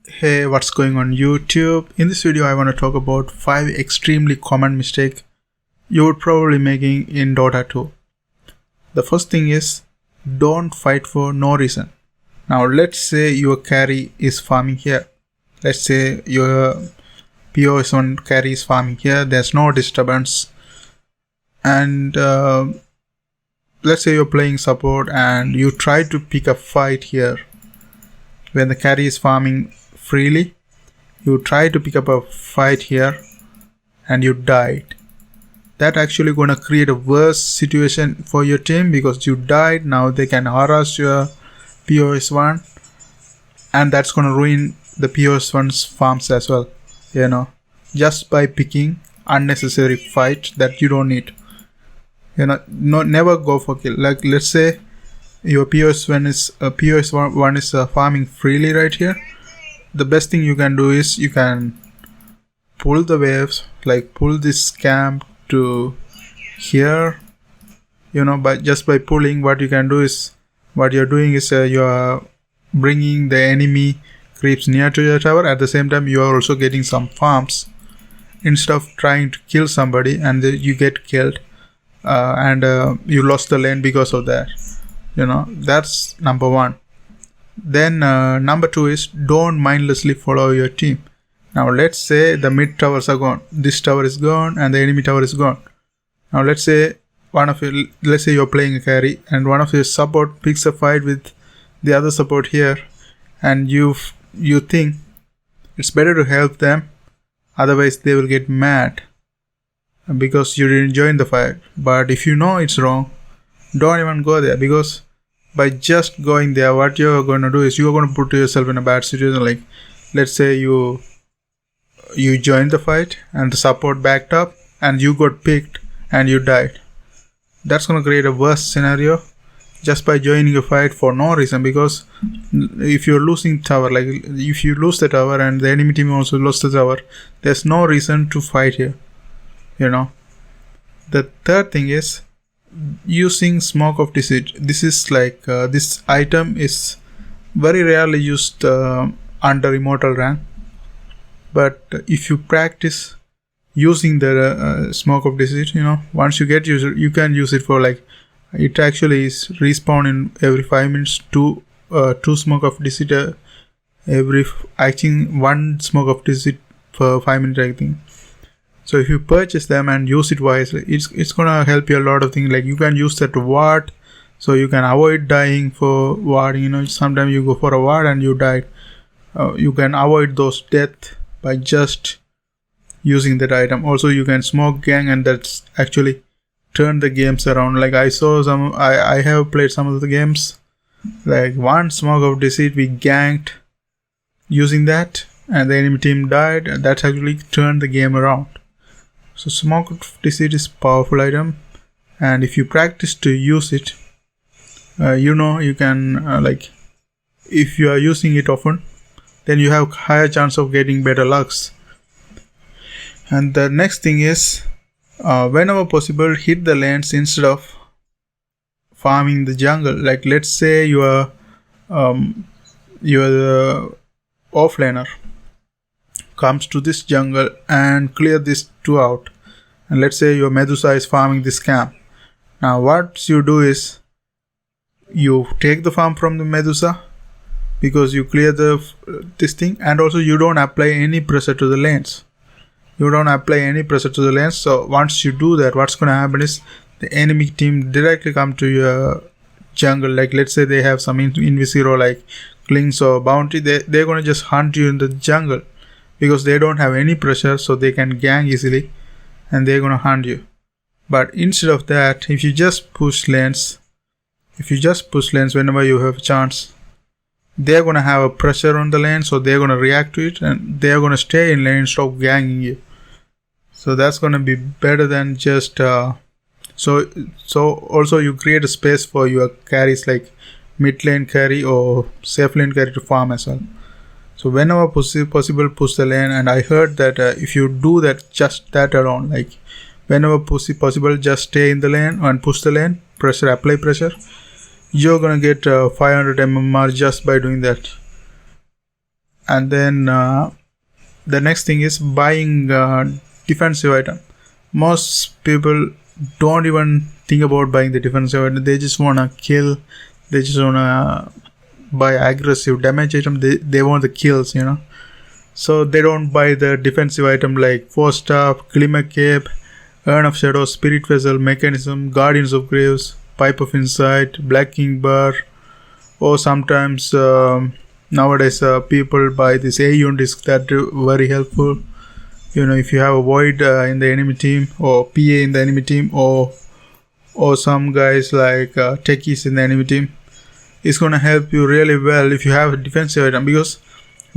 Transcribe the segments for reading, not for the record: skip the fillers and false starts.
Hey, what's going on YouTube? In this video, I want to talk about 5 extremely common mistakes you would probably making in Dota 2. The first thing is, don't fight for no reason. Now let's say your carry is farming here. Let's say your POS1 carry is farming here. There's no disturbance. And let's say you're playing support and you try to pick a fight here. When the carry is farming freely, you try to pick up a fight here and you died. That actually gonna create a worse situation for your team because you died. Now they can harass your POS1 and that's gonna ruin the POS1's farms as well, just by picking unnecessary fight that you don't need. Never go for kill. Like let's say your POS1 is farming freely right here. The best thing you can do is you can pull the waves, like pull this camp to here, by pulling. What you're doing is you are bringing the enemy creeps near to your tower. At the same time, you are also getting some farms instead of trying to kill somebody and you get killed and you lost the lane because of that. That's number one. Then number two is don't mindlessly follow your team. Now let's say the mid towers are gone, this tower is gone and the enemy tower is gone. Now let's say you're playing a carry and one of your support picks a fight with the other support here and you think it's better to help them, otherwise they will get mad because you didn't join the fight. But if you know it's wrong, don't even go there, because by just going there, what you're going to do is you're going to put yourself in a bad situation. Like let's say you joined the fight and the support backed up and you got picked and you died. That's going to create a worse scenario just by joining a fight for no reason, because if you're losing tower, like if you lose the tower and the enemy team also lost the tower, there's no reason to fight here. The third thing is using smoke of deceit. This is like this item is very rarely used under immortal rank, but if you practice using the smoke of deceit, once you get used, you can use it for like, it actually is respawn in every 5 minutes, two smoke of deceit I think one smoke of deceit for 5 minutes, I think. So if you purchase them and use it wisely, it's gonna help you a lot of things. Like you can use that to ward, so you can avoid dying for warding. Sometimes you go for a ward and you died. You can avoid those deaths by just using that item. Also, you can smoke gang, and that's actually turn the games around. Like I have played some of the games. Like one smoke of deceit, we ganked using that, and the enemy team died. And that's actually turned the game around. So smoke of deceit is powerful item, and if you practice to use it, you can like if you are using it often, then you have higher chance of getting better lucks. And the next thing is whenever possible, hit the lanes instead of farming the jungle. Like let's say you are the offlaner comes to this jungle and clear this 2 out, and let's say your Medusa is farming this camp. Now what you do is you take the farm from the Medusa because you clear this thing, and also you don't apply any pressure to the lanes. So once you do that, what's gonna happen is the enemy team directly come to your jungle. Like let's say they have some invisiro like clings or bounty, they're gonna just hunt you in the jungle because they don't have any pressure, so they can gang easily and they're gonna hunt you. But instead of that, if you just push lanes whenever you have a chance, they're gonna have a pressure on the lane, so they're gonna react to it and they're gonna stay in lane instead of ganging you. So that's gonna be better than just so also you create a space for your carries like mid lane carry or safe lane carry to farm as well. So whenever possible, push the lane. And I heard that if you do that, just that alone, like whenever possible, just stay in the lane and push the lane, apply pressure, you're gonna get 500 MMR just by doing that. And then the next thing is buying defensive item. Most people don't even think about buying the defensive item. They just wanna kill. They just wanna buy aggressive damage item. They want the kills, you know. So they don't buy the defensive item like Force Staff, Glimmer Cape, Urn of Shadows, Spirit Vessel, Mechanism, Guardians of Graves, Pipe of Insight, Black King Bar, or sometimes nowadays people buy this Aeon disc that very helpful. You know, if you have a Void in the enemy team, or PA in the enemy team, or some guys like techies in the enemy team, it's gonna help you really well if you have a defensive item, because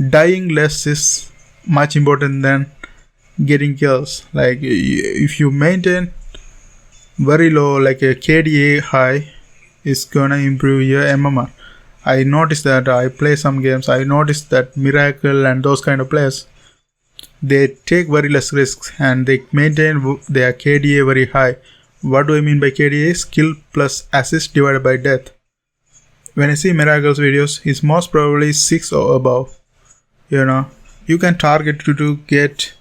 dying less is much important than getting kills. Like if you maintain very low, like a KDA high, is gonna improve your MMR. I noticed that I play some games. I noticed that Miracle and those kind of players, they take very less risks and they maintain their KDA very high. What do I mean by KDA? Skill plus assist divided by death. When I see Miracle's videos, it's most probably 6 or above. You know, you can target to get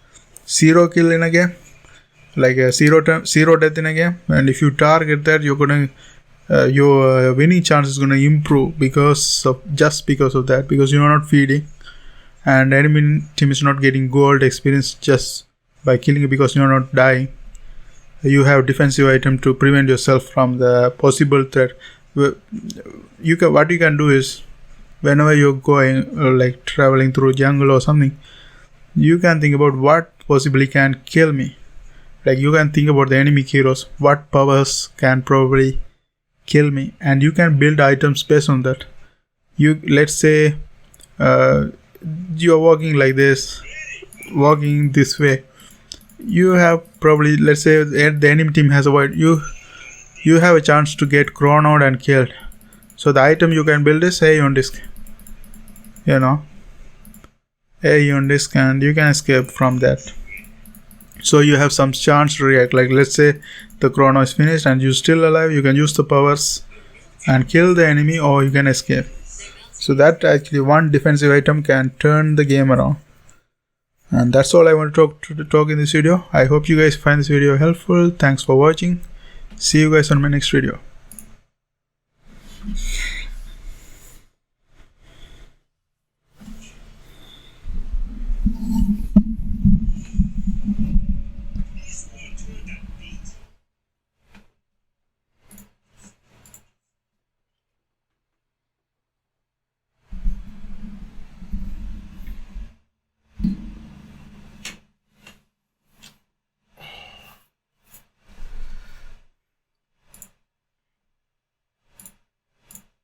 0 kill in a game, like a 0 death in a game, and if you target that, you're gonna your winning chance is gonna improve because of that, because you're not feeding, and enemy team is not getting gold experience just by killing you because you're not dying. You have defensive item to prevent yourself from the possible threat. What you can do is, whenever you're going like traveling through jungle or something, you can think about what possibly can kill me. Like you can think about the enemy heroes, what powers can probably kill me, and you can build items based on that. Let's say you're walking like this, walking this way. You have probably, let's say the enemy team has a Void. You have a chance to get chronoed and killed. So the item you can build is Aeon disc. You know, Aeon disc, and you can escape from that. So you have some chance to react. Like let's say the chrono is finished and you're still alive, you can use the powers and kill the enemy, or you can escape. So that actually one defensive item can turn the game around. And that's all I want to talk in this video. I hope you guys find this video helpful. Thanks for watching. See you guys on my next video.